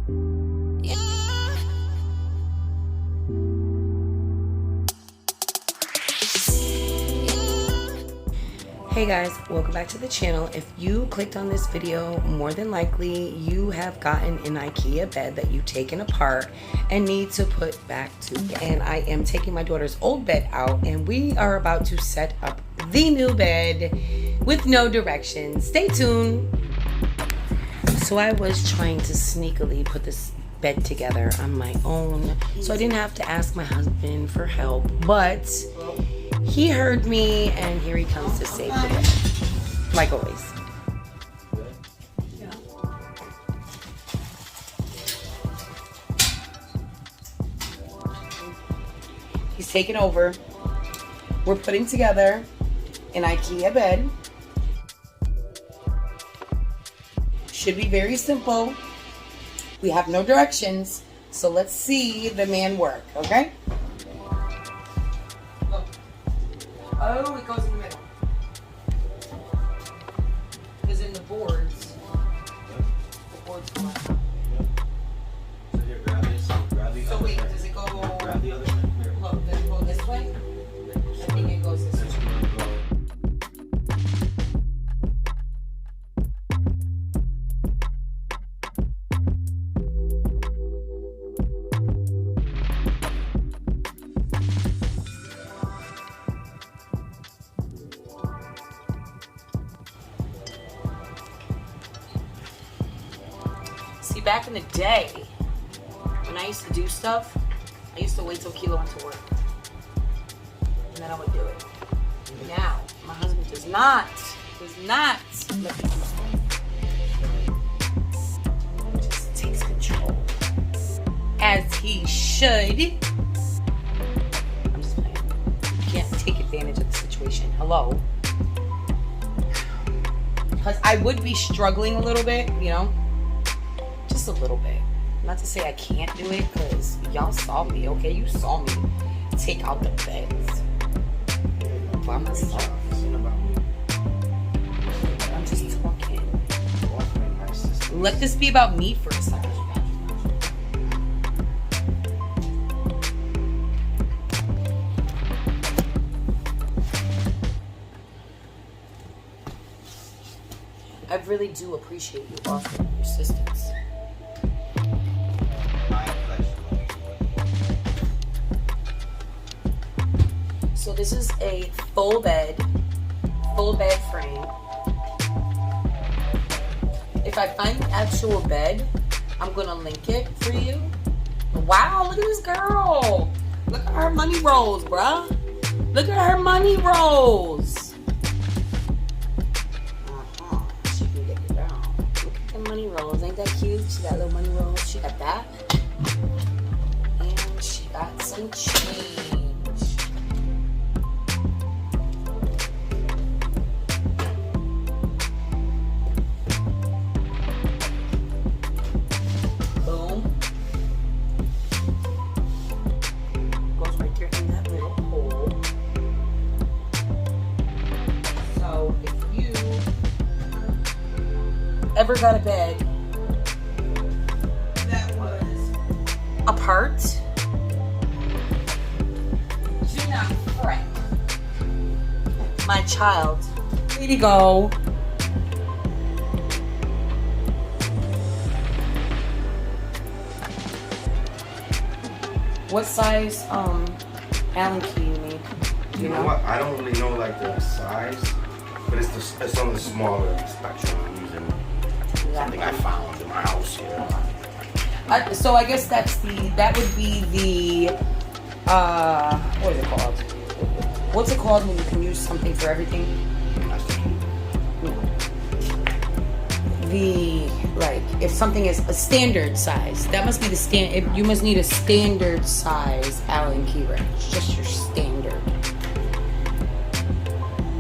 Hey guys, welcome back to the channel. If you clicked on this video, more than likely you have gotten an IKEA bed that you've taken apart and need to put back together. And I am taking my daughter's old bed out and we are about to set up the new bed with no directions. Stay tuned. So I was trying to sneakily put this bed together on my own, so I didn't have to ask my husband for help, but he heard me and here he comes to save the day, like always. He's taking over. We're putting together an IKEA bed. Should be very simple. We have no directions, so let's see the man work, okay? Oh, it goes in the middle. Because in the boards, come out. So here, grab this. Grab the So other wait, side. does it go? Grab the other side. Here. Look, does it go this way? I think it goes this way. It's gonna go. See, back in the day, when I used to do stuff, I used to wait till Kilo went to work. And then I would do it. Now, my husband does not let me do it. He just takes control. As he should. I'm just playing. You can't take advantage of the situation. Hello? Because I would be struggling a little bit, you know? Just a little bit. Not to say I can't do it, because y'all saw me, okay? You saw me take out the beds by myself. I'm just talking. Let this be about me for a second. I really do appreciate you offering your assistance. So this is a full bed frame. If I find the actual bed, I'm gonna link it for you. Wow, look at this girl. Look at her money rolls, bruh. Look at her money rolls. She can get it down. Look at the money rolls. Ain't that cute? She got little money rolls. She got that. And she got some change. Ever got a bed that was apart, do not fret, my child. Way to go. What size Allen key you need? You know what? I don't really know like the size, but it's on the smaller spectrum. I'm using something I found in my house here. So I guess that would be the what is it called? What's it called when you can use something for everything? If something is a standard size, that must be the you must need a standard size Allen key wrench, just your standard.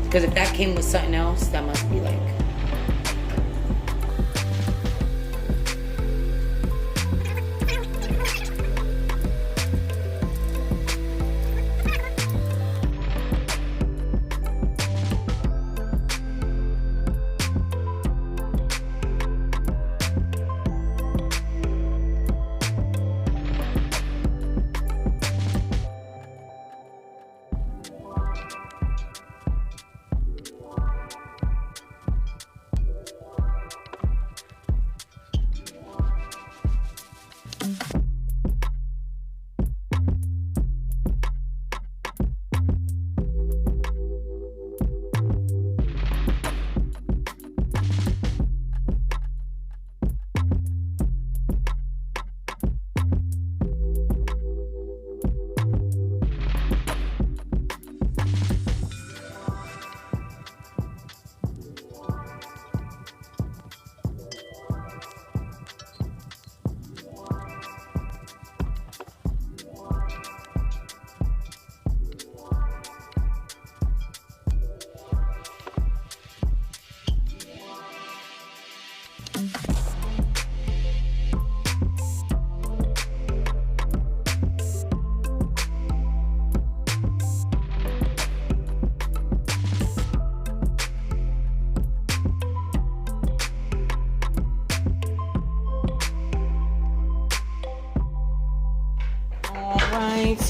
Because if that came with something else, that must be like.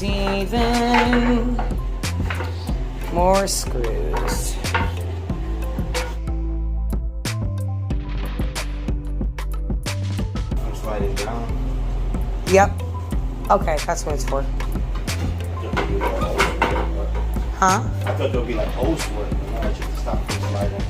even. More screws. I'm sliding down. Yep. Okay, that's what it's for. Huh? I thought there would be like holes for it, but now I just stop from sliding.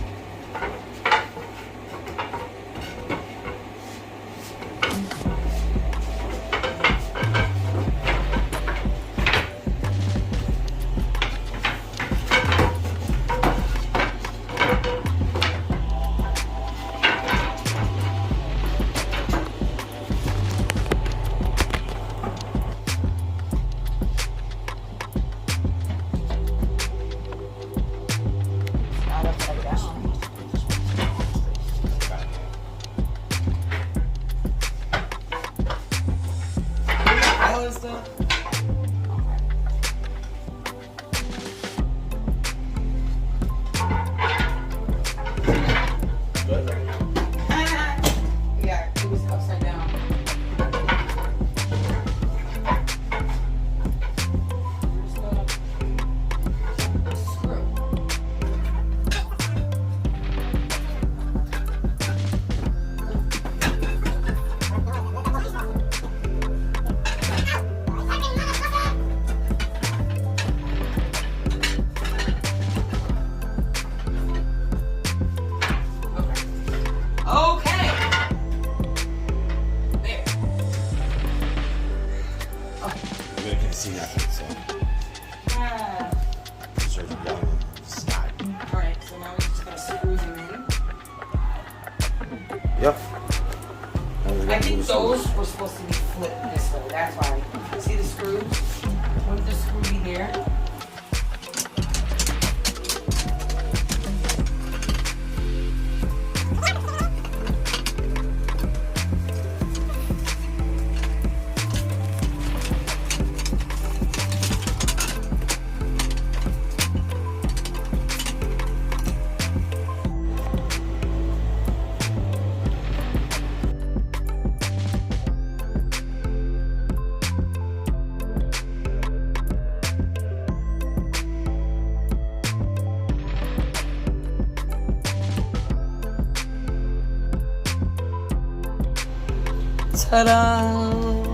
Yeah, it was upside down. Okay. There. You can't see nothing, so it's sort of down in the sky. Alright, so now we're just gonna screw them in. Yep. I think those were supposed to be flipped this way. That's why. See the screws? Wouldn't the screw be there? Ta-da!